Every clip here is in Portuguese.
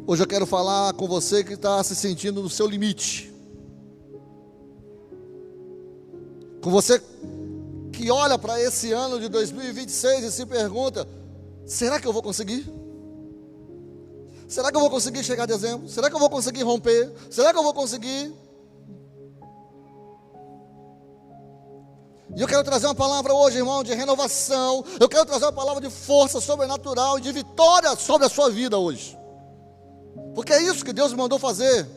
Hoje eu quero falar com você que está se sentindo no seu limite. Com você que olha para esse ano de 2026 e se pergunta: será que eu vou conseguir? Será que eu vou conseguir chegar a dezembro? Será que eu vou conseguir romper? Será que eu vou conseguir? E eu quero trazer uma palavra hoje, irmão, de renovação. Eu quero trazer uma palavra de força sobrenatural e de vitória sobre a sua vida hoje. Porque é isso que Deus me mandou fazer.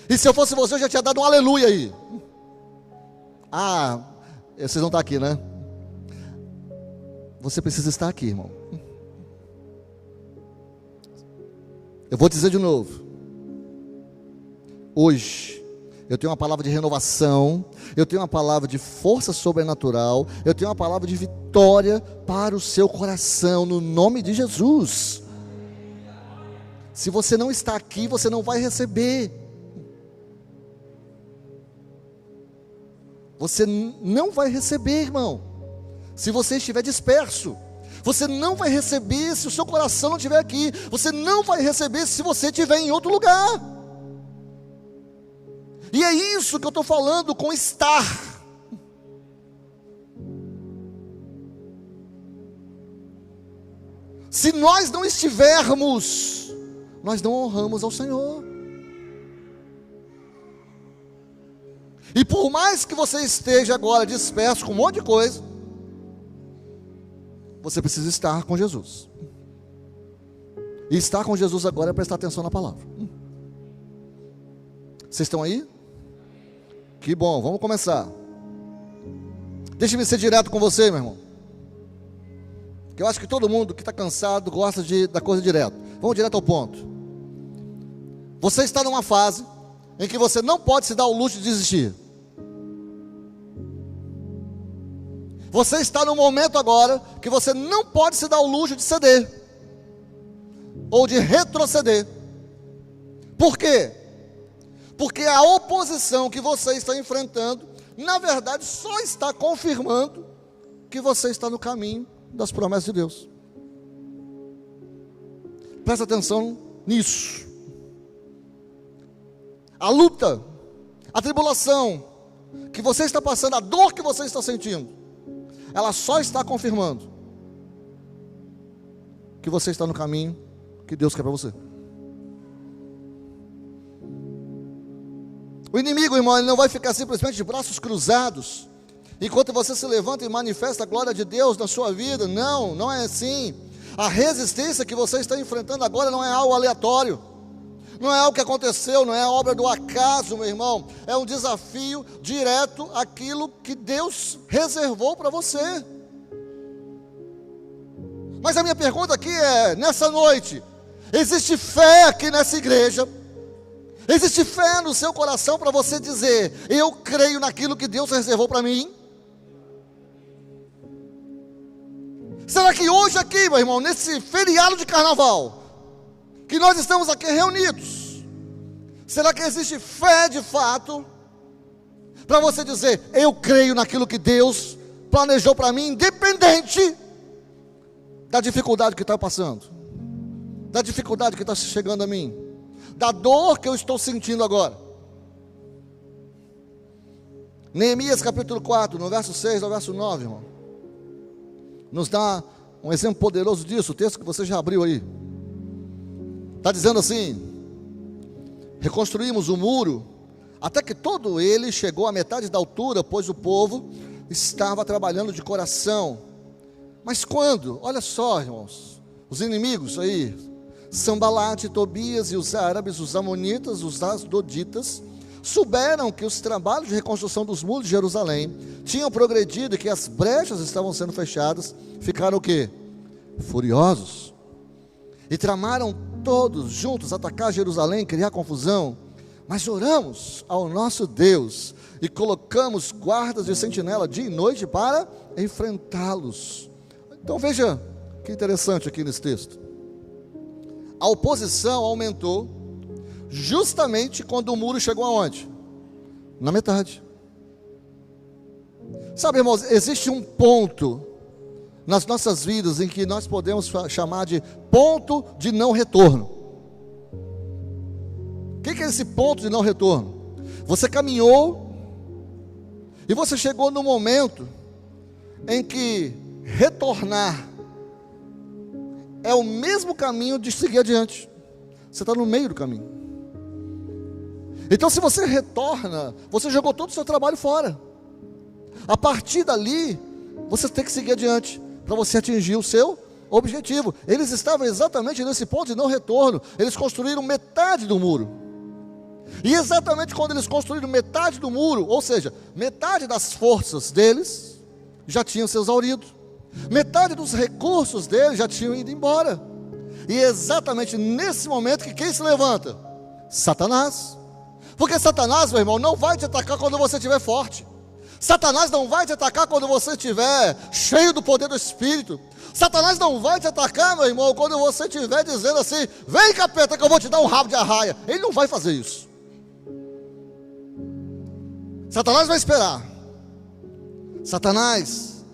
E se eu fosse você, eu já tinha dado um aleluia aí. Ah, vocês não estão aqui, né? Você precisa estar aqui, irmão. Eu vou dizer de novo. Hoje eu tenho uma palavra de renovação, eu tenho uma palavra de força sobrenatural, eu tenho uma palavra de vitória para o seu coração, no nome de Jesus. Se você não está aqui, você não vai receber. Você não vai receber, irmão, se você estiver disperso. Você não vai receber se o seu coração não estiver aqui. Você não vai receber se você estiver em outro lugar. E é isso que eu estou falando com estar. Se nós não estivermos, nós não honramos ao Senhor. E por mais que você esteja agora disperso com um monte de coisa, você precisa estar com Jesus. E estar com Jesus agora é prestar atenção na palavra. Vocês estão aí? Que bom, vamos começar. Deixa-me ser direto com você, meu irmão. Que eu acho que todo mundo que está cansado gosta da coisa direto. Vamos direto ao ponto. Você está numa fase em que você não pode se dar o luxo de desistir. Você está no momento agora que você não pode se dar o luxo de ceder ou de retroceder. Por quê? Porque a oposição que você está enfrentando, na verdade, só está confirmando que você está no caminho das promessas de Deus. Presta atenção nisso. A luta, a tribulação que você está passando, a dor que você está sentindo, ela só está confirmando que você está no caminho que Deus quer para você. O inimigo, irmão, ele não vai ficar simplesmente de braços cruzados enquanto você se levanta e manifesta a glória de Deus na sua vida. Não, não é assim. A resistência que você está enfrentando agora não é algo aleatório, não é algo que aconteceu, não é obra do acaso, meu irmão. É um desafio direto àquilo que Deus reservou para você. Mas a minha pergunta aqui é, nessa noite, existe fé aqui nessa igreja? Existe fé no seu coração para você dizer: eu creio naquilo que Deus reservou para mim? Será que hoje aqui, meu irmão, nesse feriado de carnaval, que nós estamos aqui reunidos, será que existe fé de fato para você dizer: eu creio naquilo que Deus planejou para mim, independente da dificuldade que está passando, da dificuldade que está chegando a mim, da dor que eu estou sentindo agora? Neemias capítulo 4, no verso 6 ao verso 9, irmão, nos dá um exemplo poderoso disso. O texto que você já abriu aí, está dizendo assim: reconstruímos o muro, até que todo ele chegou à metade da altura, pois o povo estava trabalhando de coração. Mas quando, olha só, irmãos, os inimigos aí, Sambalate, Tobias e os árabes, os amonitas, os asdoditas, souberam que os trabalhos de reconstrução dos muros de Jerusalém tinham progredido e que as brechas estavam sendo fechadas, ficaram o quê? Furiosos. E tramaram todos juntos atacar Jerusalém, criar confusão. Mas oramos ao nosso Deus e colocamos guardas de sentinela dia e noite para enfrentá-los. Então veja que interessante aqui nesse texto. A oposição aumentou justamente quando o muro chegou aonde? Na metade. Sabe, irmãos, existe um ponto nas nossas vidas em que nós podemos chamar de ponto de não retorno. que é esse ponto de não retorno? Você caminhou e você chegou no momento em que retornar é o mesmo caminho de seguir adiante. Você está no meio do caminho. Então, se você retorna, você jogou todo o seu trabalho fora. A partir dali, você tem que seguir adiante para você atingir o seu objetivo. Eles estavam exatamente nesse ponto de não retorno. Eles construíram metade do muro. E exatamente quando eles construíram metade do muro, ou seja, metade das forças deles já tinham se exaurido. Metade dos recursos deles já tinham ido embora. E é exatamente nesse momento que quem se levanta? Satanás. Porque Satanás, meu irmão, não vai te atacar quando você estiver forte. Satanás não vai te atacar quando você estiver cheio do poder do Espírito. Satanás não vai te atacar, meu irmão, quando você estiver dizendo assim: vem, capeta, que eu vou te dar um rabo de arraia. Ele não vai fazer isso. Satanás vai esperar. Satanás,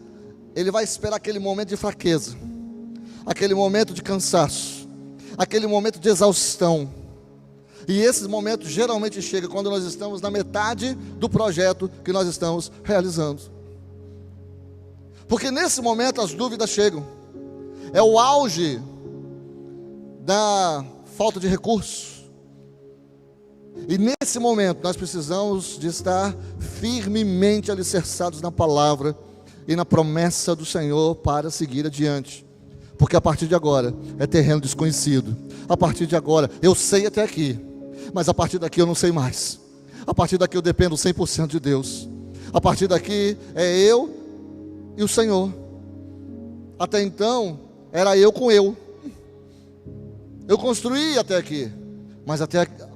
ele vai esperar aquele momento de fraqueza, aquele momento de cansaço, aquele momento de exaustão. E esses momentos geralmente chegam quando nós estamos na metade do projeto que nós estamos realizando. Porque nesse momento as dúvidas chegam. É o auge da falta de recursos. E nesse momento nós precisamos de estar firmemente alicerçados na palavra e na promessa do Senhor para seguir adiante. Porque a partir de agora é terreno desconhecido. A partir de agora eu sei até aqui, mas a partir daqui eu não sei mais. A partir daqui eu dependo 100% de Deus. A partir daqui é eu e o Senhor. Até então era eu com eu. Eu construí até aqui, mas a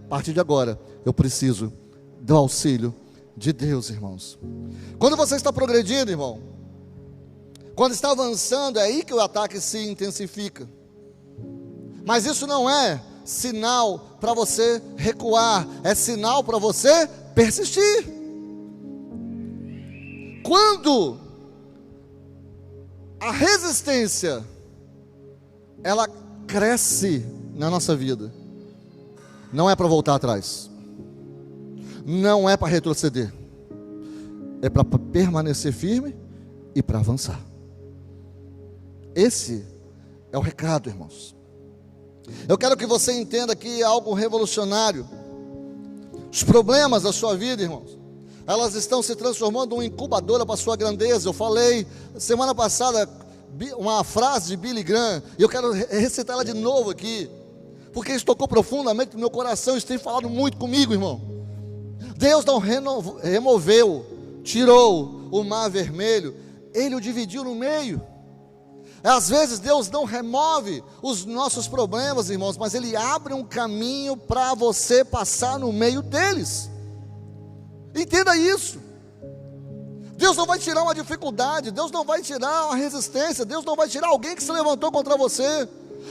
partir de agora eu preciso do auxílio de Deus, irmãos. Quando você está progredindo, irmão, quando está avançando, é aí que o ataque se intensifica. Mas isso não é sinal para você recuar, é sinal para você persistir. Quando a resistência ela cresce na nossa vida, não é para voltar atrás, não é para retroceder, é para permanecer firme e para avançar. Esse é o recado, irmãos. Eu quero que você entenda aqui algo revolucionário. Os problemas da sua vida, irmãos, elas estão se transformando em uma incubadora para a sua grandeza. Eu falei semana passada uma frase de Billy Graham, e eu quero recitar ela de novo aqui, porque isso tocou profundamente no meu coração. Isso tem falado muito comigo, irmão. Deus não removeu, tirou o mar vermelho, Ele o dividiu no meio. Às vezes Deus não remove os nossos problemas, irmãos, mas Ele abre um caminho para você passar no meio deles. Entenda isso. Deus não vai tirar uma dificuldade, Deus não vai tirar uma resistência, Deus não vai tirar alguém que se levantou contra você,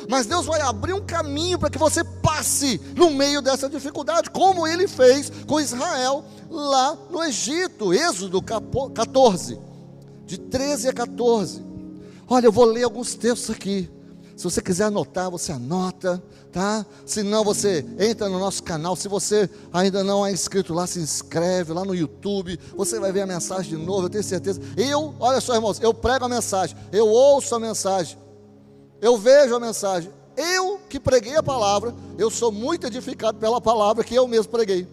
mas Deus vai abrir um caminho para que você passe no meio dessa dificuldade, como Ele fez com Israel lá no Egito. Êxodo 14, de 13 a 14. Olha, eu vou ler alguns textos aqui. Se você quiser anotar, você anota, tá? Se não, você entra no nosso canal. Se você ainda não é inscrito lá, se inscreve lá no YouTube. Você vai ver a mensagem de novo, eu tenho certeza. Olha só, irmãos, eu prego a mensagem, eu ouço a mensagem, eu vejo a mensagem. Eu que preguei a palavra, eu sou muito edificado pela palavra que eu mesmo preguei.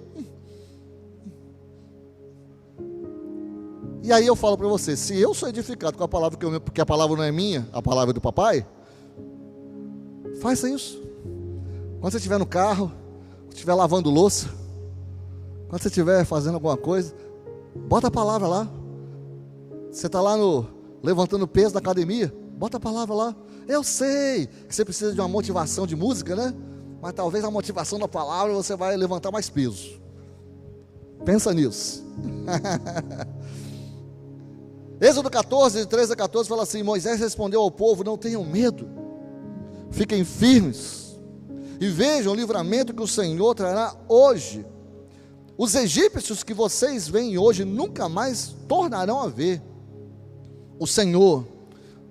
E aí eu falo para você, se eu sou edificado com a palavra porque a palavra não é minha, a palavra é do papai, faça isso. Quando você estiver no carro, quando estiver lavando louça, quando você estiver fazendo alguma coisa, bota a palavra lá. Você está lá levantando peso da academia, bota a palavra lá. Eu sei que você precisa de uma motivação de música, né? Mas talvez a motivação da palavra você vai levantar mais peso. Pensa nisso. Êxodo 14, de 13 a 14, fala assim: Moisés respondeu ao povo: não tenham medo, fiquem firmes, e vejam o livramento que o Senhor trará hoje. Os egípcios que vocês veem hoje, nunca mais tornarão a ver. O Senhor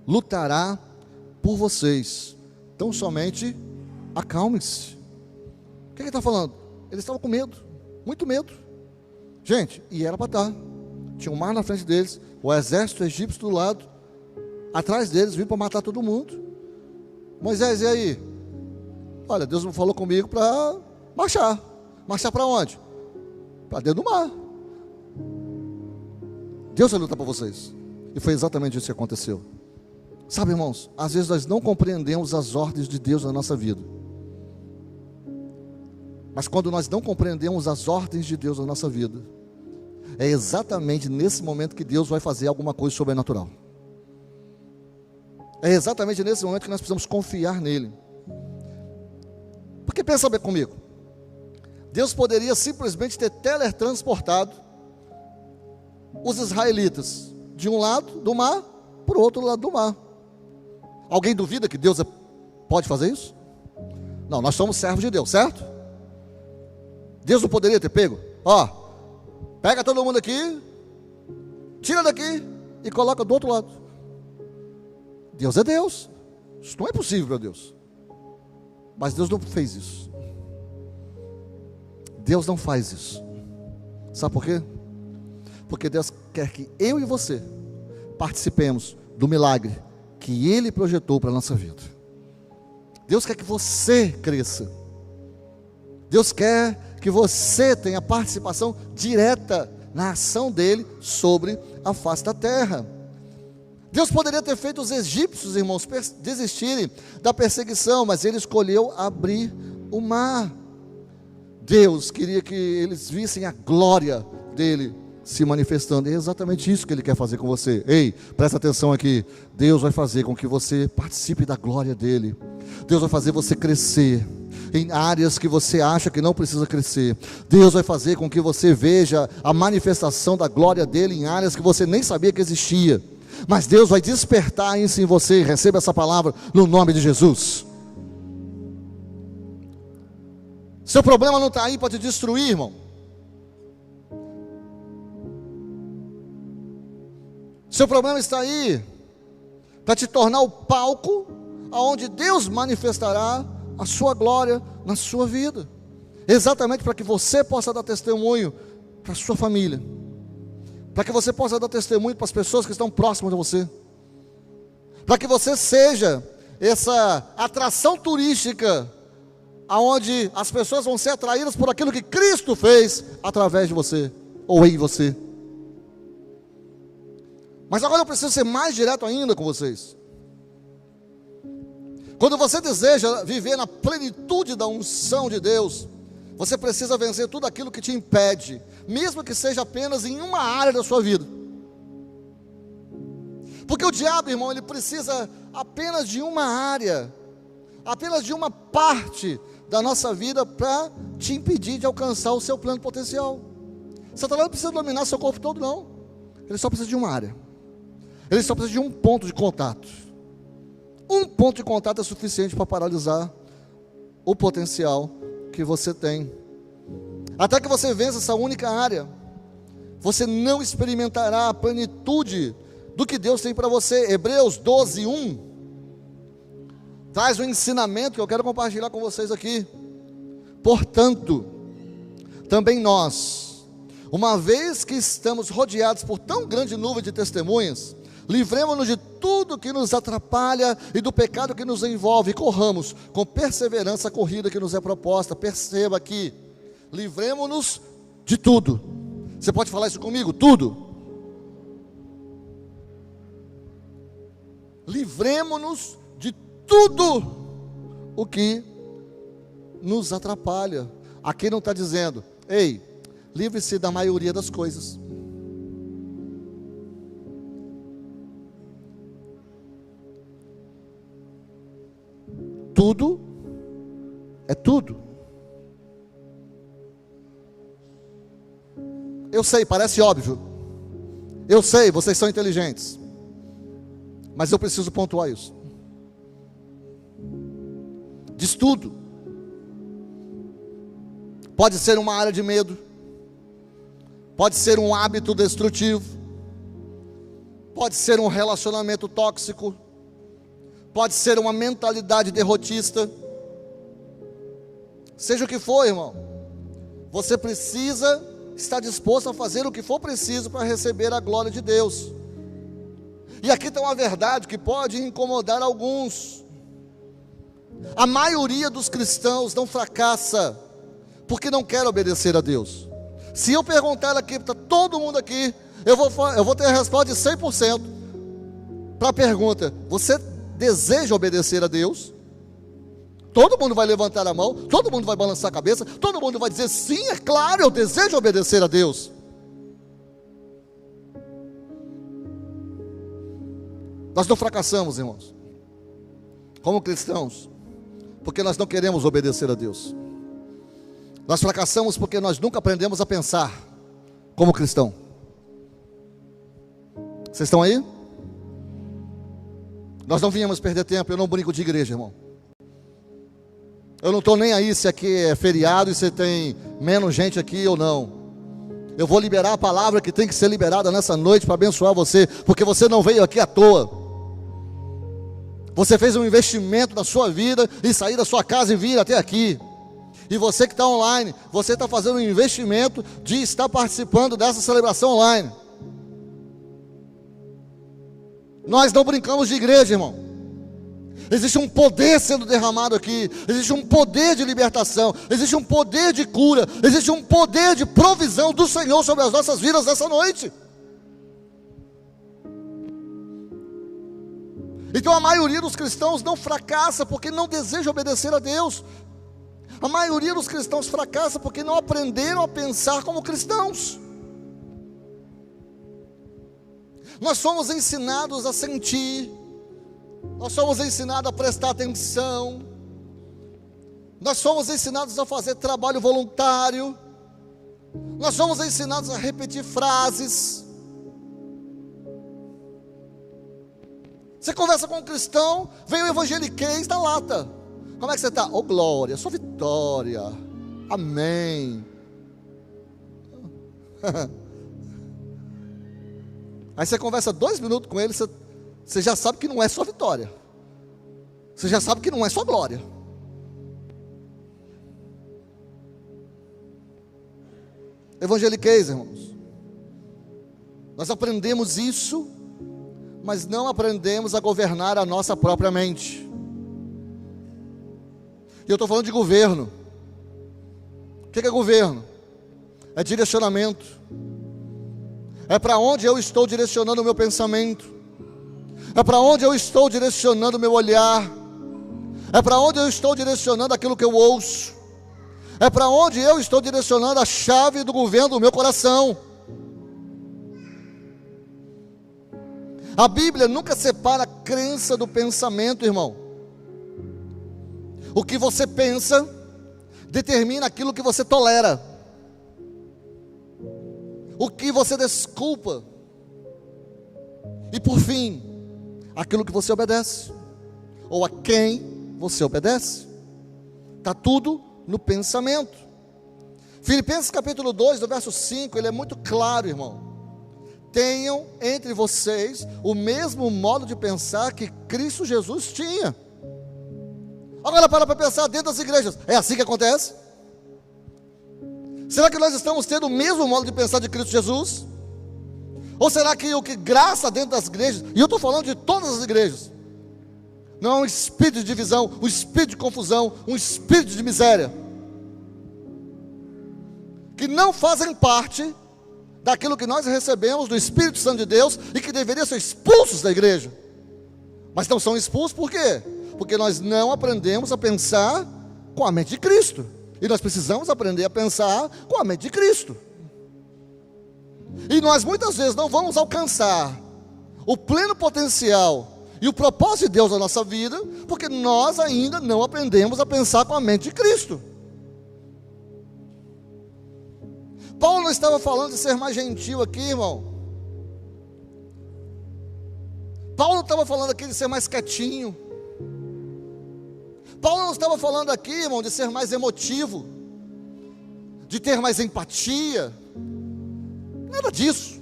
lutará por vocês, então somente acalme-se. O que ele está falando? Eles estavam com medo, muito medo. Gente, e era para estar. Tinha um mar na frente deles, o exército egípcio do lado, atrás deles, vindo para matar todo mundo. Moisés, e aí? Olha, Deus não falou comigo para marchar. Marchar para onde? Para dentro do mar. Deus vai lutar por vocês. E foi exatamente isso que aconteceu. Sabe, irmãos, às vezes nós não compreendemos as ordens de Deus na nossa vida. Mas quando nós não compreendemos as ordens de Deus na nossa vida, é exatamente nesse momento que Deus vai fazer alguma coisa sobrenatural. É exatamente nesse momento que nós precisamos confiar nele. Porque pensa bem comigo, Deus poderia simplesmente ter teletransportado os israelitas de um lado do mar para o outro lado do mar. Alguém duvida que Deus pode fazer isso? Não, nós somos servos de Deus, certo? Deus não poderia ter pego? Ó, pega todo mundo aqui, tira daqui e coloca do outro lado. Deus é Deus. Isso não é possível para Deus. Mas Deus não fez isso. Deus não faz isso. Sabe por quê? Porque Deus quer que eu e você participemos do milagre que Ele projetou para a nossa vida. Deus quer que você cresça. Deus quer que você tenha participação direta na ação dEle sobre a face da terra. Deus poderia ter feito os egípcios, irmãos, desistirem da perseguição, mas Ele escolheu abrir o mar. Deus queria que eles vissem a glória dEle se manifestando. É exatamente isso que Ele quer fazer com você. Ei, presta atenção aqui. Deus vai fazer com que você participe da glória dEle. Deus vai fazer você crescer em áreas que você acha que não precisa crescer. Deus vai fazer com que você veja a manifestação da glória dEle em áreas que você nem sabia que existia. Mas Deus vai despertar isso em você. Receba essa palavra no nome de Jesus. Seu problema não está aí para te destruir, irmão. Seu problema está aí para te tornar o palco aonde Deus manifestará a sua glória na sua vida. Exatamente para que você possa dar testemunho para a sua família. Para que você possa dar testemunho para as pessoas que estão próximas de você. Para que você seja essa atração turística, aonde as pessoas vão ser atraídas por aquilo que Cristo fez através de você, ou em você. Mas agora eu preciso ser mais direto ainda com vocês. Quando você deseja viver na plenitude da unção de Deus, você precisa vencer tudo aquilo que te impede, mesmo que seja apenas em uma área da sua vida. Porque o diabo, irmão, ele precisa apenas de uma área, apenas de uma parte da nossa vida para te impedir de alcançar o seu plano potencial. Satanás não precisa dominar seu corpo todo, não. Ele só precisa de uma área. Ele só precisa de um ponto de contato. Um ponto de contato é suficiente para paralisar o potencial que você tem. Até que você vença essa única área, você não experimentará a plenitude do que Deus tem para você. Hebreus 12:1 traz um ensinamento que eu quero compartilhar com vocês aqui. Portanto, também nós, uma vez que estamos rodeados por tão grande nuvem de testemunhas, livremos-nos de tudo que nos atrapalha e do pecado que nos envolve, e corramos com perseverança a corrida que nos é proposta. Perceba aqui, livremos-nos de tudo. Você pode falar isso comigo? Tudo. Livremos-nos de tudo o que nos atrapalha. Aqui não está dizendo, ei, livre-se da maioria das coisas. Tudo é tudo. Eu sei, parece óbvio. Eu sei, vocês são inteligentes. Mas eu preciso pontuar isso. Diz tudo. Pode ser uma área de medo. Pode ser um hábito destrutivo. Pode ser um relacionamento tóxico. Pode ser uma mentalidade derrotista. Seja o que for, irmão. Você precisa estar disposto a fazer o que for preciso para receber a glória de Deus. E aqui tem uma verdade que pode incomodar alguns. A maioria dos cristãos não fracassa porque não quer obedecer a Deus. Se eu perguntar aqui para todo mundo aqui, eu vou ter a resposta de 100% para a pergunta: você deseja obedecer a Deus? Todo mundo vai levantar a mão, todo mundo vai balançar a cabeça, todo mundo vai dizer: sim, é claro, eu desejo obedecer a Deus. Nós não fracassamos, irmãos, como cristãos, porque nós não queremos obedecer a Deus. Nós fracassamos porque nós nunca aprendemos a pensar como cristão. Vocês estão aí? Nós não viemos perder tempo. Eu não brinco de igreja, irmão. Eu não estou nem aí se aqui é feriado e se tem menos gente aqui ou não. Eu vou liberar a palavra que tem que ser liberada nessa noite para abençoar você, porque você não veio aqui à toa. Você fez um investimento na sua vida e sair da sua casa e vir até aqui. E você que está online, você está fazendo um investimento de estar participando dessa celebração online. Nós não brincamos de igreja, irmão. Existe um poder sendo derramado aqui. Existe um poder de libertação. Existe um poder de cura. Existe um poder de provisão do Senhor sobre as nossas vidas nessa noite. Então a maioria dos cristãos não fracassa porque não deseja obedecer a Deus. A maioria dos cristãos fracassa porque não aprenderam a pensar como cristãos. Nós somos ensinados a sentir, nós somos ensinados a prestar atenção, nós somos ensinados a fazer trabalho voluntário, nós somos ensinados a repetir frases. Você conversa com um cristão, vem o evangeliquez da lata. Como é que você está? Oh glória, sou vitória, amém. Aí você conversa 2 minutos com ele, você já sabe que não é só vitória. Você já sabe que não é só glória. Evangeliquez, irmãos. Nós aprendemos isso, mas não aprendemos a governar a nossa própria mente. E eu estou falando de governo. O que é governo? É direcionamento. É para onde eu estou direcionando o meu pensamento. É para onde eu estou direcionando o meu olhar. É para onde eu estou direcionando aquilo que eu ouço. É para onde eu estou direcionando a chave do governo do meu coração. A Bíblia nunca separa a crença do pensamento, irmão. O que você pensa determina aquilo que você tolera. O que você desculpa. E por fim, aquilo que você obedece. Ou a quem você obedece. Está tudo no pensamento. Filipenses capítulo 2, do verso 5, ele é muito claro, irmão. Tenham entre vocês o mesmo modo de pensar que Cristo Jesus tinha. Agora para pensar dentro das igrejas. É assim que acontece? Será que nós estamos tendo o mesmo modo de pensar de Cristo Jesus? Ou será que o que graça dentro das igrejas, e eu estou falando de todas as igrejas, não é um espírito de divisão, um espírito de confusão, um espírito de miséria, que não fazem parte daquilo que nós recebemos do Espírito Santo de Deus e que deveriam ser expulsos da igreja, mas não são expulsos por quê? Porque nós não aprendemos a pensar com a mente de Cristo, e nós precisamos aprender a pensar com a mente de Cristo. E nós muitas vezes não vamos alcançar o pleno potencial e o propósito de Deus na nossa vida, porque nós ainda não aprendemos a pensar com a mente de Cristo. Paulo não estava falando de ser mais gentil aqui, irmão. Paulo não estava falando aqui de ser mais quietinho. Paulo não estava falando aqui, irmão, de ser mais emotivo, de ter mais empatia. Nada disso.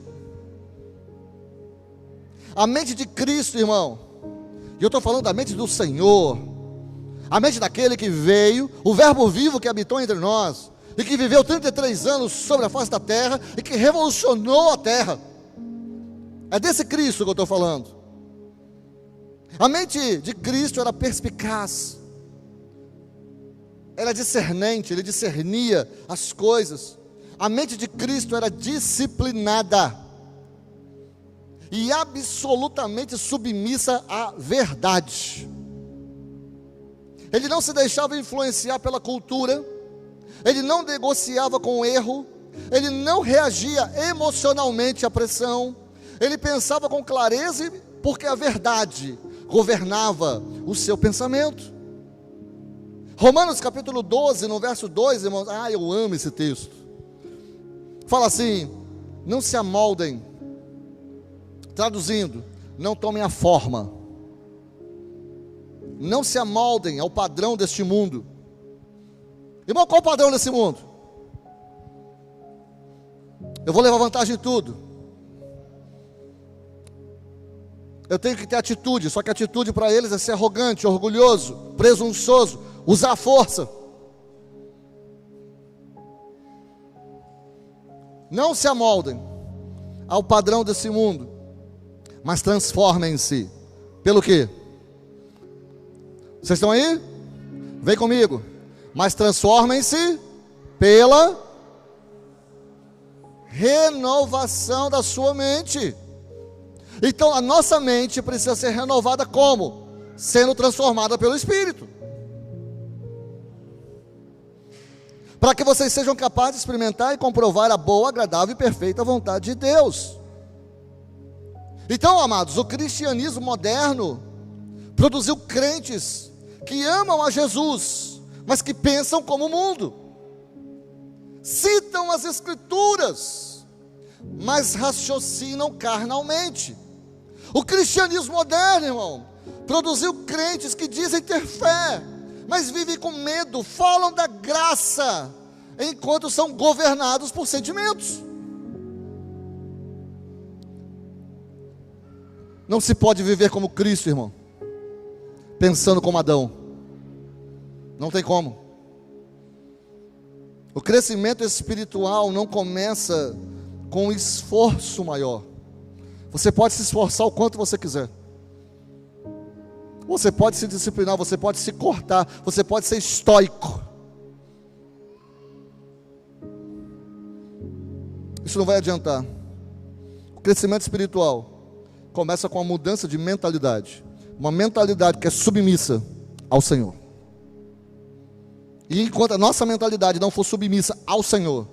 A mente de Cristo, irmão, e eu estou falando da mente do Senhor, a mente daquele que veio, o verbo vivo que habitou entre nós, e que viveu 33 anos sobre a face da terra, e que revolucionou a terra. É desse Cristo que eu estou falando. A mente de Cristo era perspicaz, era discernente, ele discernia as coisas. A mente de Cristo era disciplinada e absolutamente submissa à verdade. Ele não se deixava influenciar pela cultura, ele não negociava com o erro, ele não reagia emocionalmente à pressão, ele pensava com clareza, porque a verdade governava o seu pensamento. Romanos capítulo 12, no verso 2, irmãos, eu amo esse texto. Fala assim: não se amoldem, traduzindo, não tomem a forma, não se amoldem ao padrão deste mundo. Irmão, qual o padrão desse mundo? Eu vou levar vantagem em tudo, eu tenho que ter atitude, só que atitude para eles é ser arrogante, orgulhoso, presunçoso, usar a força. Não se amoldem ao padrão desse mundo, mas transformem-se. Pelo quê? Vocês estão aí? Vem comigo. Mas transformem-se pela renovação da sua mente. Então a nossa mente precisa ser renovada como? Sendo transformada pelo Espírito. Para que vocês sejam capazes de experimentar e comprovar a boa, agradável e perfeita vontade de Deus. Então, amados, o cristianismo moderno produziu crentes que amam a Jesus, mas que pensam como o mundo, citam as Escrituras, mas raciocinam carnalmente. O cristianismo moderno, irmão, produziu crentes que dizem ter fé, mas vivem com medo, falam da graça, enquanto são governados por sentimentos. Não se pode viver como Cristo, irmão, pensando como Adão. Não tem como. O crescimento espiritual não começa com um esforço maior. Você pode se esforçar o quanto você quiser, você pode se disciplinar, você pode se cortar, você pode ser estoico. Isso não vai adiantar. O crescimento espiritual começa com a mudança de mentalidade, uma mentalidade que é submissa ao Senhor. E enquanto a nossa mentalidade não for submissa ao Senhor,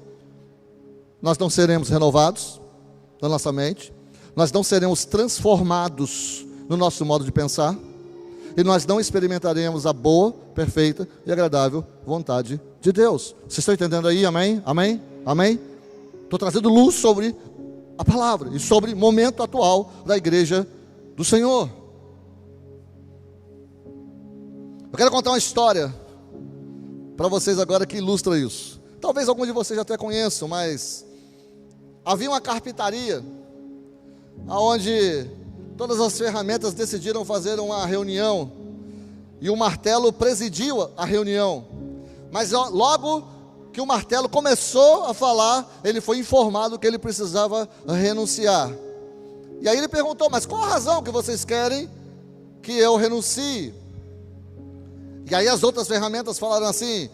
nós não seremos renovados na nossa mente, nós não seremos transformados no nosso modo de pensar, e nós não experimentaremos a boa, perfeita e agradável vontade de Deus. Vocês estão entendendo aí? Amém? Amém? Amém? Estou trazendo luz sobre a palavra e sobre o momento atual da igreja do Senhor. Eu quero contar uma história para vocês agora que ilustra isso. Talvez alguns de vocês já até conheçam, mas havia uma carpintaria onde todas as ferramentas decidiram fazer uma reunião e o martelo presidiu a reunião. Mas logo que o martelo começou a falar, ele foi informado que ele precisava renunciar. E aí ele perguntou: mas qual a razão que vocês querem que eu renuncie? E aí as outras ferramentas falaram assim: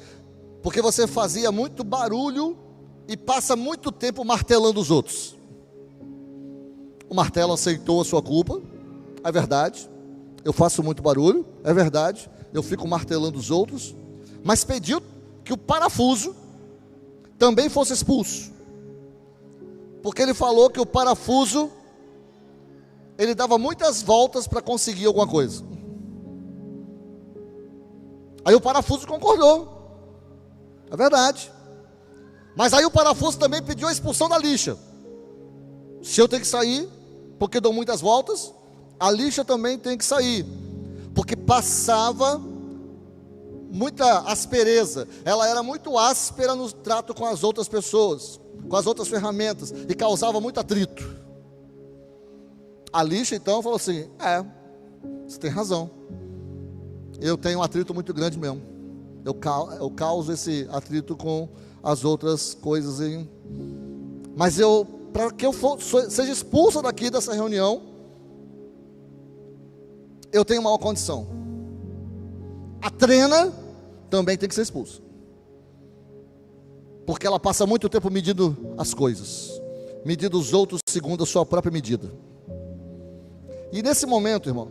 porque você fazia muito barulho e passa muito tempo martelando os outros. O martelo aceitou a sua culpa, é verdade, eu faço muito barulho, é verdade, eu fico martelando os outros, mas pediu que o parafuso também fosse expulso, porque ele falou que o parafuso, ele dava muitas voltas para conseguir alguma coisa. Aí o parafuso concordou, é verdade, mas aí o parafuso também pediu a expulsão da lixa. Se eu tenho que sair, porque dou muitas voltas, a lixa também tem que sair, porque passava muita aspereza, ela era muito áspera no trato com as outras pessoas, com as outras ferramentas, e causava muito atrito. A lixa então falou assim: você tem razão, eu tenho um atrito muito grande mesmo, eu causo esse atrito com as outras coisas. Mas para que eu seja expulso daqui dessa reunião, eu tenho uma condição. A Trena também tem que ser expulsa, porque ela passa muito tempo medindo as coisas, medindo os outros segundo a sua própria medida. E nesse momento, irmão,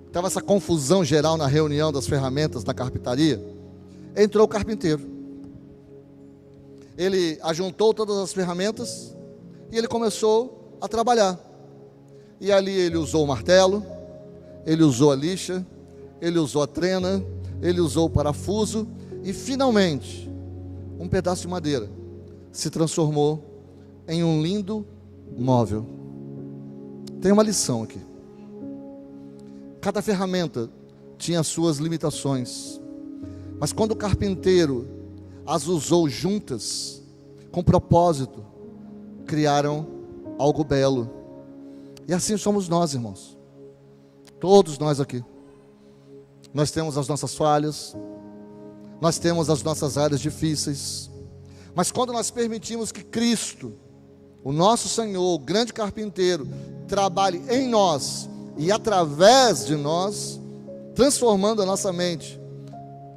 estava essa confusão geral na reunião das ferramentas da carpintaria. Entrou o carpinteiro. Ele ajuntou todas as ferramentas e ele começou a trabalhar. E ali ele usou o martelo, ele usou a lixa, ele usou a trena, ele usou o parafuso, e finalmente um pedaço de madeira se transformou em um lindo móvel. Tem uma lição aqui. Cada ferramenta tinha suas limitações, mas quando o carpinteiro as usou juntas, com propósito, criaram algo belo. E assim somos nós, irmãos. Todos nós aqui. Nós temos as nossas falhas, nós temos as nossas áreas difíceis, mas quando nós permitimos que Cristo, o nosso Senhor, o grande carpinteiro, trabalhe em nós e através de nós, transformando a nossa mente,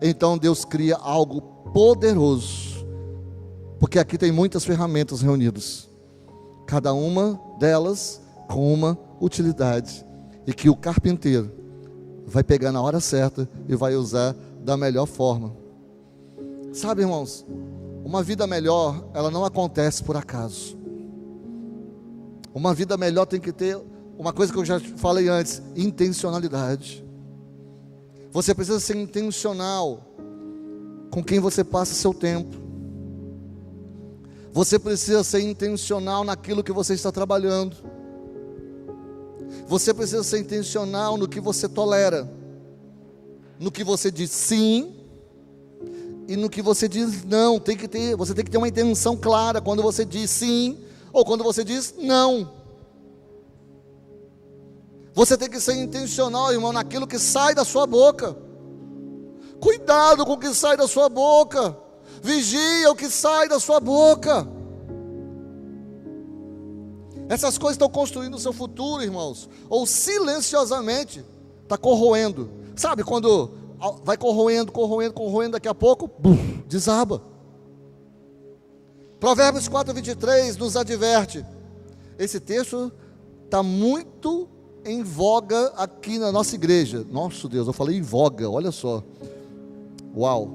então Deus cria algo poderoso, porque aqui tem muitas ferramentas reunidas, cada uma delas com uma utilidade, e que o carpinteiro vai pegar na hora certa e vai usar da melhor forma. Sabe, irmãos, uma vida melhor, ela não acontece por acaso. Uma vida melhor tem que ter uma coisa que eu já falei antes: intencionalidade. Você precisa ser intencional com quem você passa seu tempo. Você precisa ser intencional naquilo que você está trabalhando. Você precisa ser intencional no que você tolera, no que você diz sim e no que você diz não. Você tem que ter uma intenção clara quando você diz sim ou quando você diz não. Você tem que ser intencional, irmão, naquilo que sai da sua boca. Cuidado com o que sai da sua boca. Vigia o que sai da sua boca. Essas coisas estão construindo o seu futuro, irmãos, ou silenciosamente está corroendo. Sabe quando vai corroendo, daqui a pouco, desaba. Provérbios 4:23 nos adverte. Esse texto está muito em voga aqui na nossa igreja. Nossa Deus, eu falei em voga, olha só. Uau.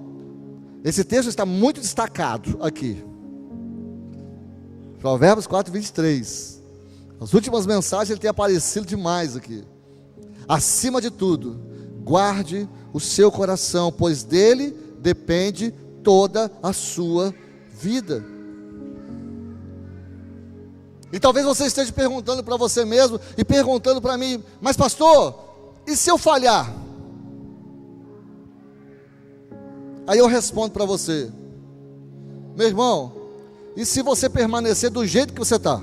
Esse texto está muito destacado aqui. Provérbios 4:23. As últimas mensagens ele tem aparecido demais aqui. Acima de tudo, guarde o seu coração, pois dele depende toda a sua vida. E talvez você esteja perguntando para você mesmo e perguntando para mim: mas pastor, e se eu falhar? Aí eu respondo para você: meu irmão, e se você permanecer do jeito que você está?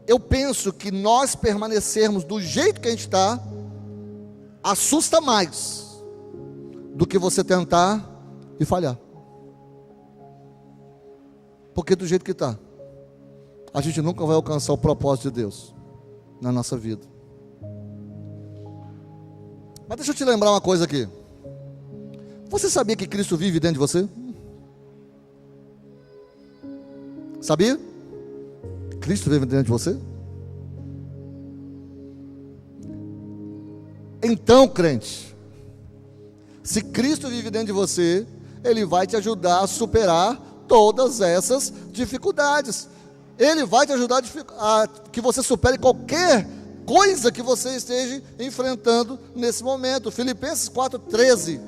Eu penso que nós permanecermos do jeito que a gente está assusta mais do que você tentar e falhar. Porque do jeito que está, a gente nunca vai alcançar o propósito de Deus na nossa vida. Mas deixa eu te lembrar uma coisa aqui. Você sabia que Cristo vive dentro de você? Sabia? Cristo vive dentro de você? Então, crente, se Cristo vive dentro de você, Ele vai te ajudar a superar todas essas dificuldades. Ele vai te ajudar a que você supere qualquer coisa que você esteja enfrentando nesse momento. Filipenses 4:13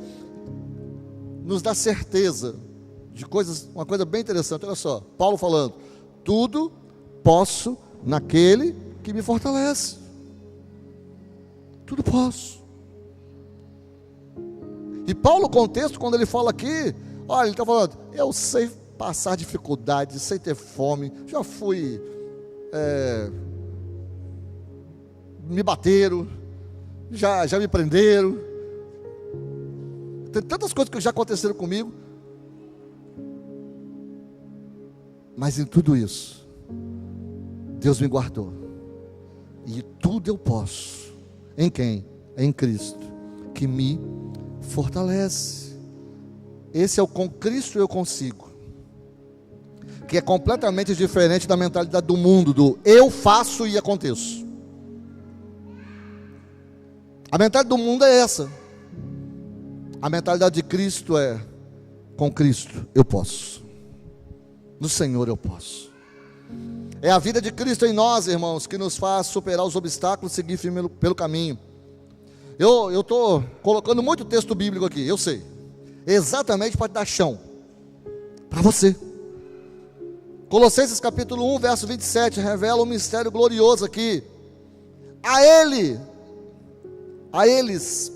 nos dá certeza de uma coisa bem interessante. Olha só, Paulo falando: tudo posso naquele que me fortalece. Tudo posso. E Paulo, o contexto, quando ele fala aqui, olha, ele está falando: eu sei passar dificuldade, sei ter fome, já fui me bateram, já me prenderam. Tem tantas coisas que já aconteceram comigo. Mas em tudo isso, Deus me guardou. E tudo eu posso. Em quem? Em Cristo, que me fortalece. Esse é o com Cristo eu consigo. Que é completamente diferente da mentalidade do mundo, do eu faço e aconteço. A mentalidade do mundo é essa. A mentalidade de Cristo é: com Cristo eu posso, no Senhor eu posso. É a vida de Cristo em nós, irmãos, que nos faz superar os obstáculos e seguir firme pelo caminho. Eu estou colocando muito texto bíblico aqui, eu sei, exatamente para dar chão para você. Colossenses capítulo 1, verso 27, revela um mistério glorioso aqui. A eles,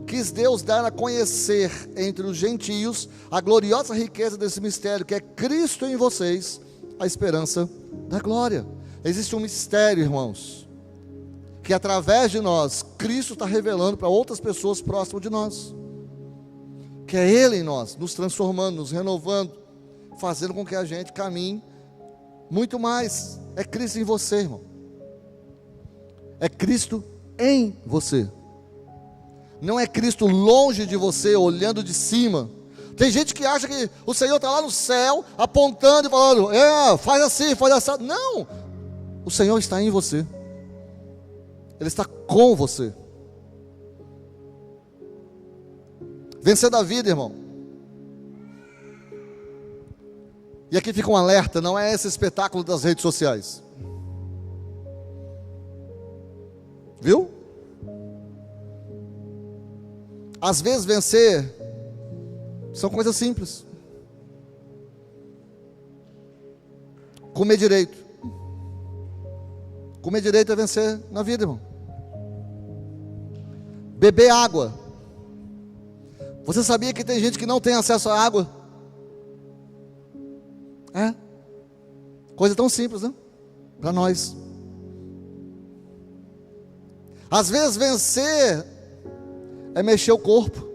quis Deus dar a conhecer entre os gentios a gloriosa riqueza desse mistério, que é Cristo em vocês, a esperança da glória. Existe um mistério, irmãos, que através de nós, Cristo está revelando para outras pessoas próximas de nós, que é Ele em nós, nos transformando, nos renovando, fazendo com que a gente caminhe muito mais. É Cristo em você, irmão. É Cristo em você. Não é Cristo longe de você, olhando de cima. Tem gente que acha que o Senhor está lá no céu, apontando e falando: faz assim, faz assim. Não, o Senhor está em você. Ele está com você. Vencer da vida, irmão. E aqui fica um alerta: não é esse espetáculo das redes sociais. Viu? Às vezes vencer são coisas simples. Comer direito. Comer direito é vencer na vida, irmão. Beber água. Você sabia que tem gente que não tem acesso à água? É. Coisa tão simples, né? Para nós. Às vezes vencer é mexer o corpo.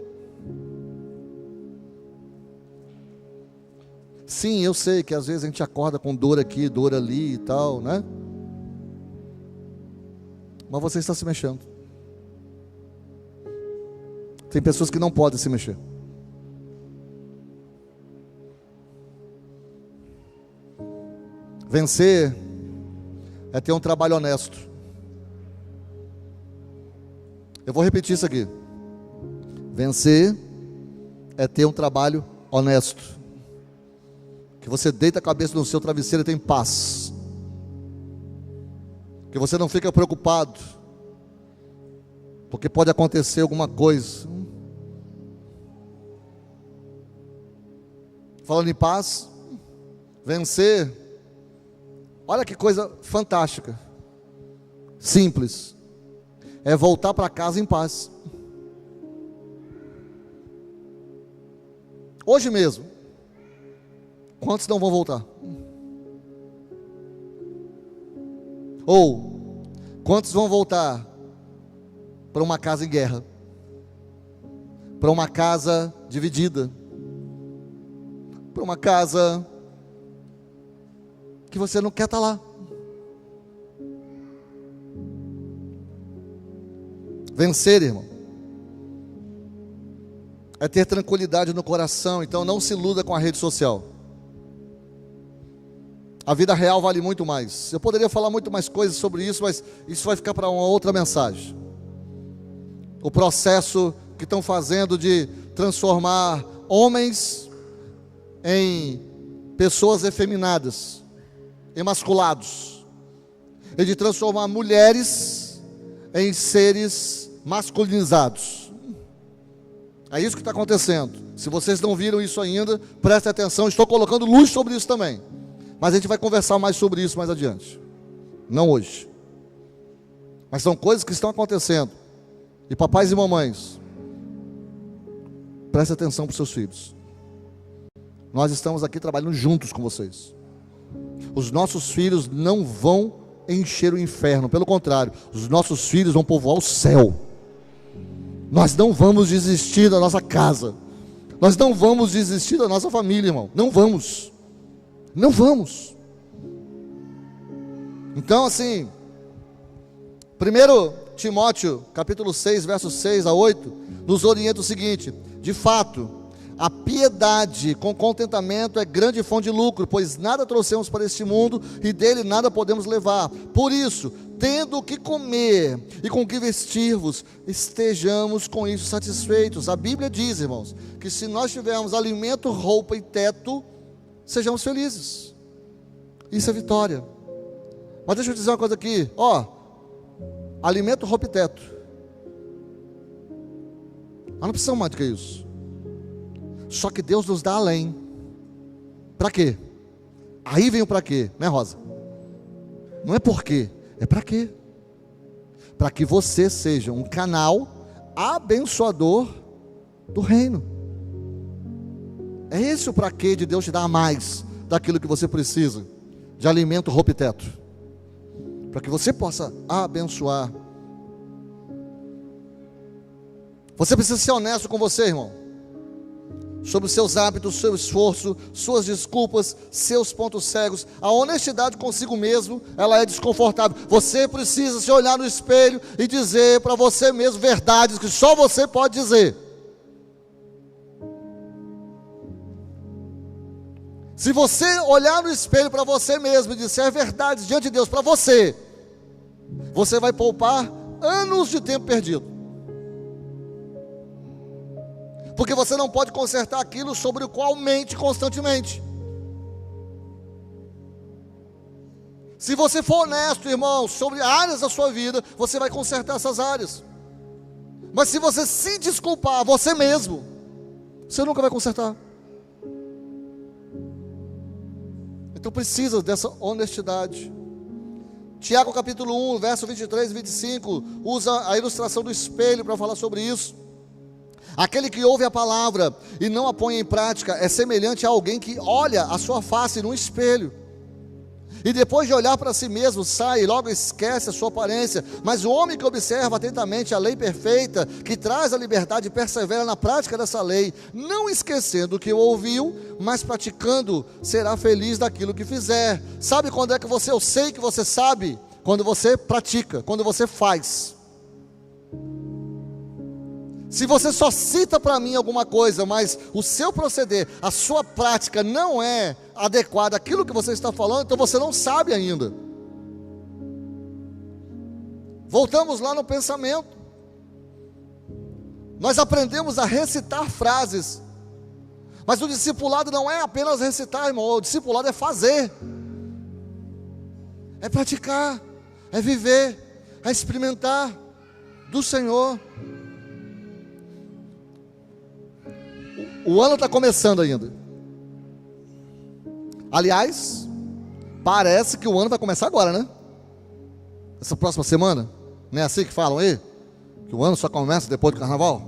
Sim, eu sei que às vezes a gente acorda com dor aqui, dor ali e tal, né? Mas você está se mexendo. Tem pessoas que não podem se mexer. Vencer é ter um trabalho honesto. Eu vou repetir isso aqui. Vencer é ter um trabalho honesto. Que você deita a cabeça no seu travesseiro e tem paz. Que você não fica preocupado, porque pode acontecer alguma coisa. Falando em paz, vencer, olha que coisa fantástica, simples, é voltar para casa em paz. Hoje mesmo, quantos não vão voltar? Ou, quantos vão voltar para uma casa em guerra? Para uma casa dividida? Para uma casa que você não quer estar lá? Vencer, irmão, é ter tranquilidade no coração. Então não se iluda com a rede social. A vida real vale muito mais. Eu poderia falar muito mais coisas sobre isso, mas isso vai ficar para uma outra mensagem. O processo que estão fazendo de transformar homens em pessoas efeminadas, emasculados, e de transformar mulheres em seres masculinizados. É isso que está acontecendo. Se vocês não viram isso ainda, prestem atenção, estou colocando luz sobre isso também. Mas a gente vai conversar mais sobre isso mais adiante. Não hoje. Mas são coisas que estão acontecendo. E papais e mamães, prestem atenção para os seus filhos. Nós estamos aqui trabalhando juntos com vocês. Os nossos filhos não vão encher o inferno. Pelo contrário, os nossos filhos vão povoar o céu. Nós não vamos desistir da nossa casa. Nós não vamos desistir da nossa família, irmão. Não vamos. Não vamos. Então, assim, 1 Timóteo, capítulo 6, versos 6 a 8, nos orienta o seguinte: de fato, a piedade com contentamento é grande fonte de lucro, pois nada trouxemos para este mundo e dele nada podemos levar. Por isso, tendo o que comer e com o que vestir-vos, estejamos com isso satisfeitos. A Bíblia diz, irmãos, que se nós tivermos alimento, roupa e teto, sejamos felizes. Isso é vitória. Mas deixa eu dizer uma coisa aqui, alimento, roupa e teto. Mas não precisamos mais do que isso. Só que Deus nos dá além. Para quê? Aí vem o para quê, né, Rosa? Não é por quê, é para quê? Para que você seja um canal abençoador do reino. É esse o para quê de Deus te dar mais daquilo que você precisa, de alimento, roupa e teto, para que você possa abençoar. Você precisa ser honesto com você, irmão, sobre os seus hábitos, seu esforço, suas desculpas, seus pontos cegos. A honestidade consigo mesmo, ela é desconfortável. Você precisa se olhar no espelho e dizer para você mesmo verdades que só você pode dizer. Se você olhar no espelho para você mesmo e disser verdades diante de Deus para você, você vai poupar anos de tempo perdido. Porque você não pode consertar aquilo sobre o qual mente constantemente. Se você for honesto, irmão, sobre áreas da sua vida, você vai consertar essas áreas. Mas se você se desculpar você mesmo, você nunca vai consertar. Então precisa dessa honestidade. Tiago capítulo 1, verso 23 e 25, usa a ilustração do espelho para falar sobre isso. Aquele que ouve a palavra e não a põe em prática é semelhante a alguém que olha a sua face num espelho e depois de olhar para si mesmo sai e logo esquece a sua aparência. Mas o homem que observa atentamente a lei perfeita, que traz a liberdade e persevera na prática dessa lei, não esquecendo o que ouviu, mas praticando, será feliz daquilo que fizer. Sabe quando é que eu sei que você sabe? Quando você pratica, quando você faz. Se você só cita para mim alguma coisa, mas o seu proceder, a sua prática não é adequada àquilo que você está falando, então você não sabe ainda. Voltamos lá no pensamento. Nós aprendemos a recitar frases, mas o discipulado não é apenas recitar, irmão. O discipulado é fazer, é praticar, é viver, é experimentar do Senhor. O ano está começando ainda. Aliás, parece que o ano vai começar agora, né? Essa próxima semana. Não é assim que falam aí? Que o ano só começa depois do carnaval?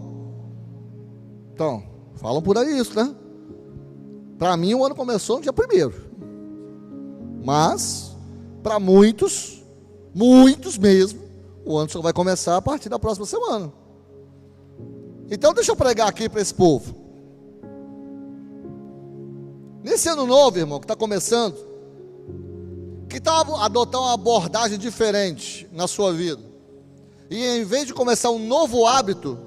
Então, falam por aí isso, né? Para mim o ano começou no dia 1º. Mas, para muitos mesmo, o ano só vai começar a partir da próxima semana. Então deixa eu pregar aqui para esse povo. Nesse ano novo, irmão, que está começando, que tal adotar uma abordagem diferente na sua vida? E em vez de começar um novo hábito,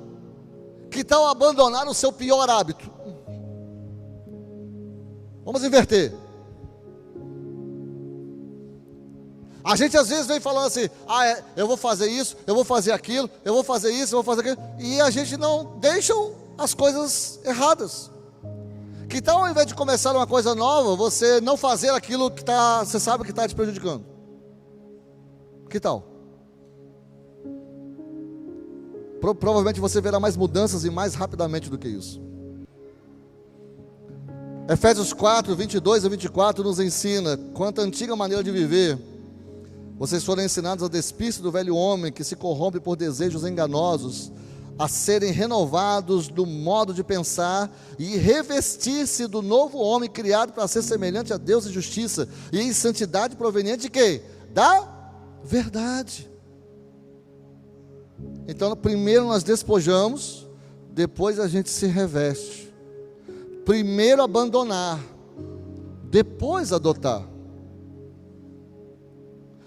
que tal abandonar o seu pior hábito? Vamos inverter. A gente às vezes vem falando assim, eu vou fazer isso, eu vou fazer aquilo, eu vou fazer isso, eu vou fazer aquilo, e a gente não deixa as coisas erradas. Que tal ao invés de começar uma coisa nova, você não fazer aquilo que você sabe que está te prejudicando? Que tal? Provavelmente você verá mais mudanças e mais rapidamente do que isso. Efésios 4, 22 a 24 nos ensina: quanto à antiga maneira de viver, vocês foram ensinados a despir-se do velho homem que se corrompe por desejos enganosos, a serem renovados do modo de pensar e revestir-se do novo homem criado para ser semelhante a Deus em justiça e em santidade proveniente de quê? Da verdade. Então, primeiro nós despojamos, depois a gente se reveste. Primeiro abandonar, depois adotar.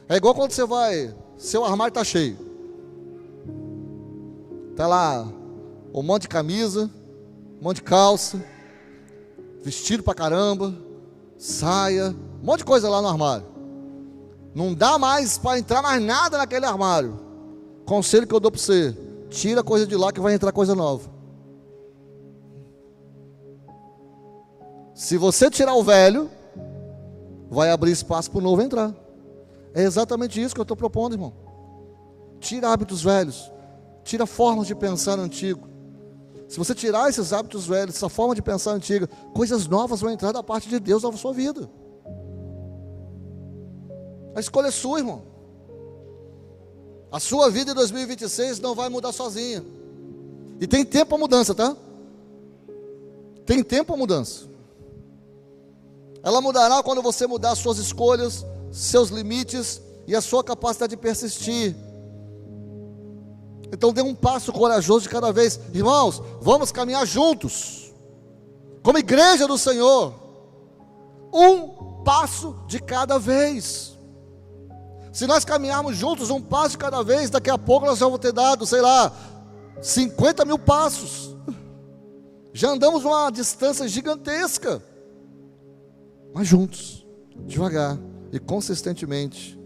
É igual quando você vai, seu armário está cheio. Está lá um monte de camisa, um monte de calça, vestido pra caramba, saia, um monte de coisa lá no armário. Não dá mais para entrar mais nada naquele armário. Conselho que eu dou para você: tira coisa de lá que vai entrar coisa nova. Se você tirar o velho, vai abrir espaço para o novo entrar. É exatamente isso que eu estou propondo, irmão. Tira hábitos velhos, tira formas de pensar antigo. Se você tirar esses hábitos velhos, essa forma de pensar antiga, coisas novas vão entrar da parte de Deus na sua vida. A escolha é sua, irmão. A sua vida em 2026 não vai mudar sozinha. E tem tempo para mudança, tá? Tem tempo para mudança. Ela mudará quando você mudar as suas escolhas, seus limites e a sua capacidade de persistir. Então dê um passo corajoso de cada vez. Irmãos, vamos caminhar juntos, como igreja do Senhor, um passo de cada vez. Se nós caminharmos juntos um passo de cada vez, daqui a pouco nós vamos ter dado, sei lá, 50 mil passos. Já andamos uma distância gigantesca. Mas juntos, devagar e consistentemente.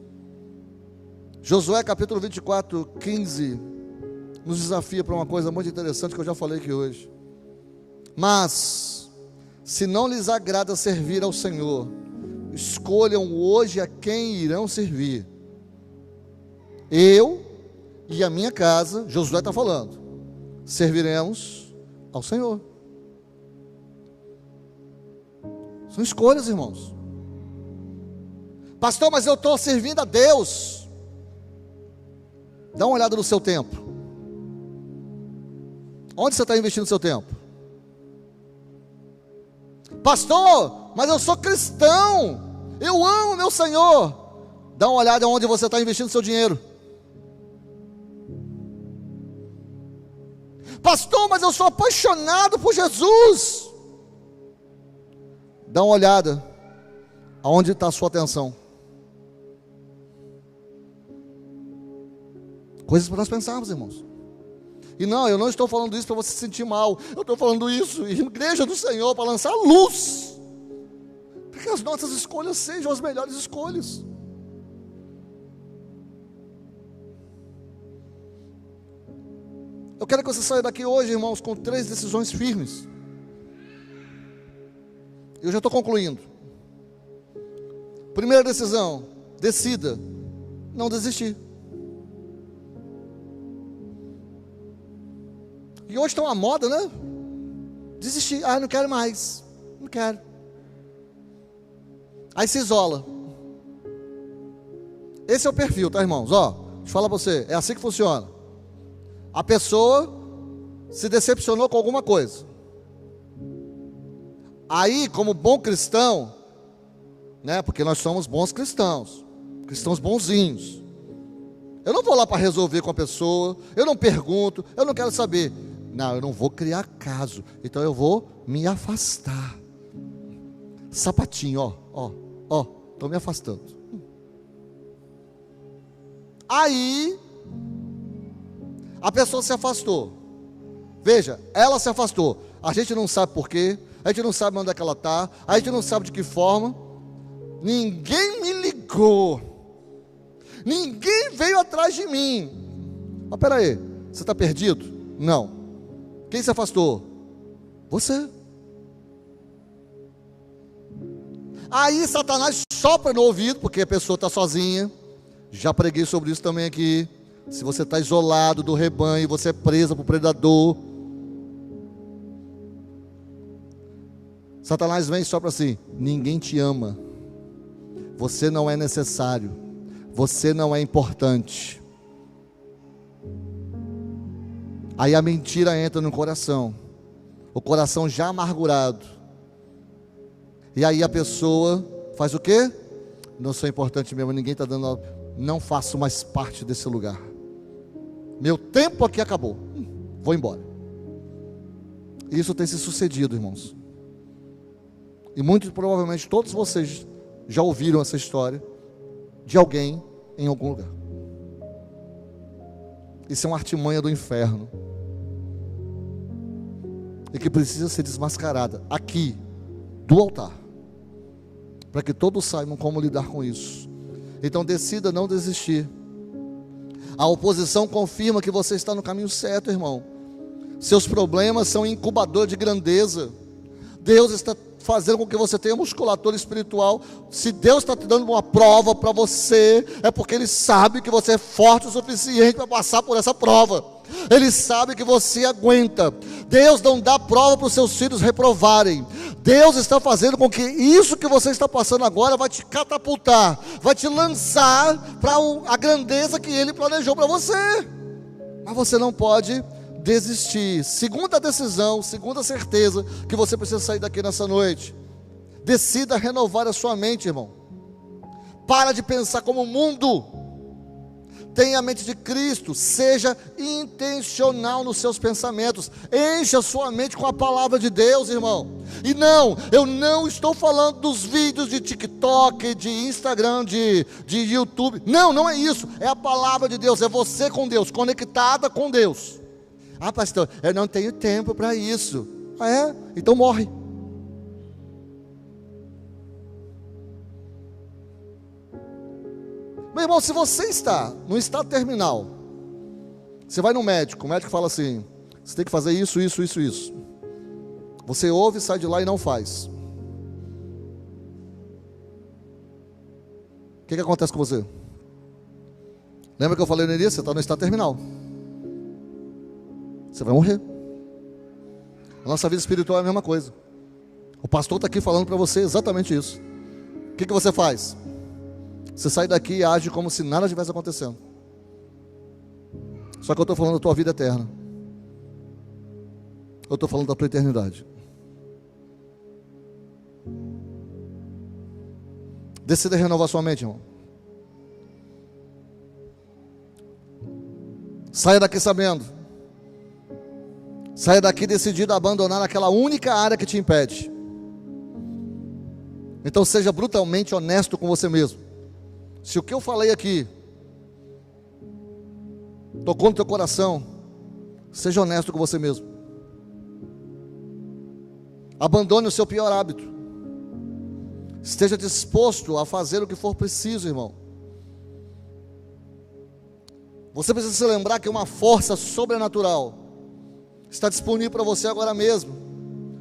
Josué capítulo 24, 15, nos desafia para uma coisa muito interessante que eu já falei aqui hoje. Mas, se não lhes agrada servir ao Senhor, escolham hoje a quem irão servir. Eu e a minha casa, Josué está falando, serviremos ao Senhor. São escolhas, irmãos. Pastor, mas eu estou servindo a Deus. Dá uma olhada no seu tempo. Onde você está investindo o seu tempo? Pastor, mas eu sou cristão, eu amo meu Senhor. Dá uma olhada onde você está investindo o seu dinheiro. Pastor, mas eu sou apaixonado por Jesus. Dá uma olhada aonde está a sua atenção. Coisas para nós pensarmos, irmãos. E não, eu não estou falando isso para você se sentir mal. Eu estou falando isso, igreja do Senhor, para lançar luz, para que as nossas escolhas sejam as melhores escolhas. Eu quero que você saia daqui hoje, irmãos, com 3 decisões firmes. Eu já estou concluindo. Primeira decisão: decida não desistir. E hoje está uma moda, né? Desistir. Não quero mais. Não quero. Aí se isola. Esse é o perfil, tá, irmãos? Deixa eu falar para você, é assim que funciona. A pessoa se decepcionou com alguma coisa. Aí, como bom cristão, né? Porque nós somos bons cristãos, cristãos bonzinhos. Eu não vou lá para resolver com a pessoa, eu não pergunto, eu não quero saber. Não, eu não vou criar caso, então eu vou me afastar. Sapatinho, estou me afastando. Aí, a pessoa se afastou. Veja, ela se afastou. A gente não sabe por quê, a gente não sabe onde é que ela está, a gente não sabe de que forma. Ninguém me ligou, ninguém veio atrás de mim. Mas peraí, você está perdido? Não. Quem se afastou? Você. Aí Satanás sopra no ouvido, porque a pessoa está sozinha. Já preguei sobre isso também aqui. Se você está isolado do rebanho, você é presa para o predador. Satanás vem e sopra assim: ninguém te ama, você não é necessário, você não é importante. Aí a mentira entra no coração, o coração já amargurado. E aí a pessoa faz o quê? Não sou importante mesmo, ninguém está dando não faço mais parte desse lugar. Meu tempo aqui acabou. Vou embora. Isso tem se sucedido, irmãos. E muito provavelmente todos vocês já ouviram essa história de alguém em algum lugar. Isso é uma artimanha do inferno. E que precisa ser desmascarada aqui, do altar, para que todos saibam como lidar com isso. Então decida não desistir. A oposição confirma que você está no caminho certo, irmão. Seus problemas são incubador de grandeza. Deus está fazendo com que você tenha musculatura espiritual. Se Deus está te dando uma prova para você, é porque Ele sabe que você é forte o suficiente para passar por essa prova. Ele sabe que você aguenta. Deus não dá prova para os seus filhos reprovarem. Deus está fazendo com que isso que você está passando agora vai te catapultar, vai te lançar para a grandeza que Ele planejou para você. Mas você não pode desistir. Segunda decisão, segunda certeza que você precisa sair daqui nessa noite. Decida renovar a sua mente, irmão. Para de pensar como o mundo. Tenha a mente de Cristo. Seja intencional nos seus pensamentos. Encha a sua mente com a palavra de Deus, irmão. E não, eu não estou falando dos vídeos de TikTok, de Instagram, de YouTube. Não, não é isso. É a palavra de Deus. É você com Deus, conectada com Deus. Ah, pastor, eu não tenho tempo para isso. Ah, é? Então morre. Meu irmão, se você está no estado terminal, você vai no médico, o médico fala assim: você tem que fazer isso, isso, isso, isso. Você ouve, sai de lá e não faz. O que acontece com você? Lembra que eu falei no início? Você está no estado terminal. Você vai morrer. A nossa vida espiritual é a mesma coisa. O pastor está aqui falando para você exatamente isso. O que você faz? Você sai daqui e age como se nada estivesse acontecendo. Só que eu estou falando da tua vida eterna. Eu estou falando da tua eternidade. Decida renovar sua mente, irmão. Saia daqui sabendo. Saia daqui decidido a abandonar aquela única área que te impede. Então seja brutalmente honesto com você mesmo. Se o que eu falei aqui tocou no teu coração, seja honesto com você mesmo. Abandone o seu pior hábito. Esteja disposto a fazer o que for preciso, irmão. Você precisa se lembrar que uma força sobrenatural está disponível para você agora mesmo.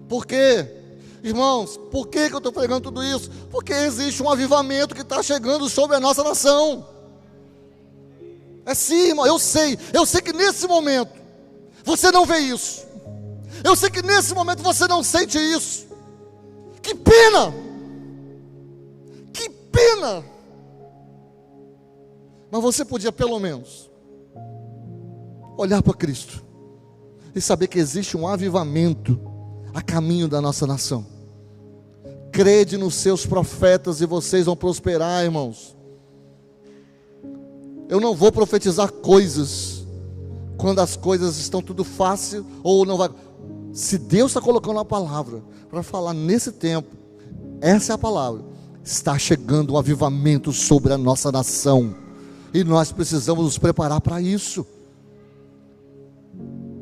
Por quê? Irmãos, por que eu estou pregando tudo isso? Porque existe um avivamento que está chegando sobre a nossa nação. É sim, irmão, eu sei que nesse momento você não vê isso. Eu sei que nesse momento você não sente isso. Que pena! Que pena! Mas você podia pelo menos olhar para Cristo e saber que existe um avivamento a caminho da nossa nação. Crede nos seus profetas e vocês vão prosperar, irmãos. Eu não vou profetizar coisas quando as coisas estão tudo fácil ou não vai. Se Deus está colocando uma palavra para falar nesse tempo, essa é a palavra. Está chegando um avivamento sobre a nossa nação e nós precisamos nos preparar para isso.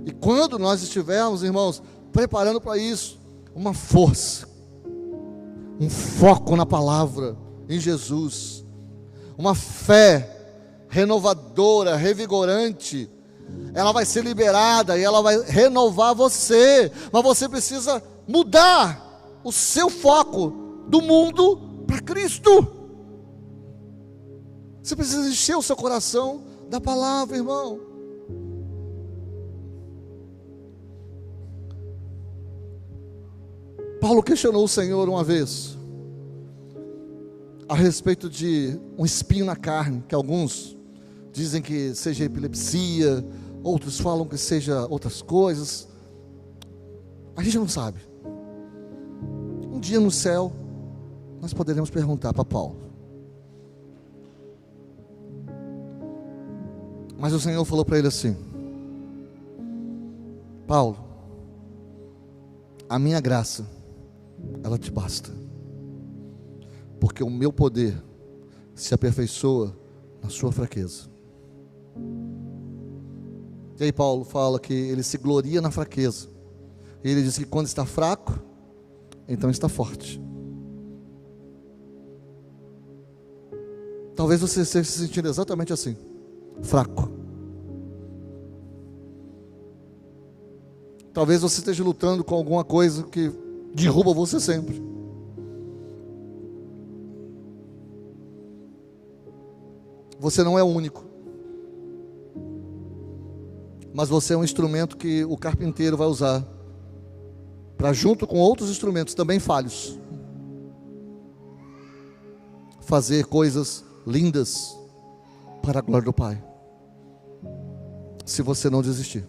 E quando nós estivermos, irmãos, preparando para isso, uma força, um foco na palavra, em Jesus, uma fé renovadora, revigorante, ela vai ser liberada e ela vai renovar você. Mas você precisa mudar o seu foco do mundo para Cristo. Você precisa encher o seu coração da palavra, irmão. Paulo questionou o Senhor uma vez a respeito de um espinho na carne, que alguns dizem que seja epilepsia, outros falam que seja outras coisas. A gente não sabe. Um dia no céu nós poderemos perguntar para Paulo. Mas o Senhor falou para ele assim: Paulo, a minha graça, ela te basta, porque o meu poder se aperfeiçoa na sua fraqueza. E aí Paulo fala que ele se gloria na fraqueza. E ele diz que quando está fraco, então está forte. Talvez você esteja se sentindo exatamente assim, fraco. Talvez você esteja lutando com alguma coisa que derruba você sempre. Você não é o único. Mas você é um instrumento que o carpinteiro vai usar para, junto com outros instrumentos também falhos, fazer coisas lindas para a glória do Pai, se você não desistir.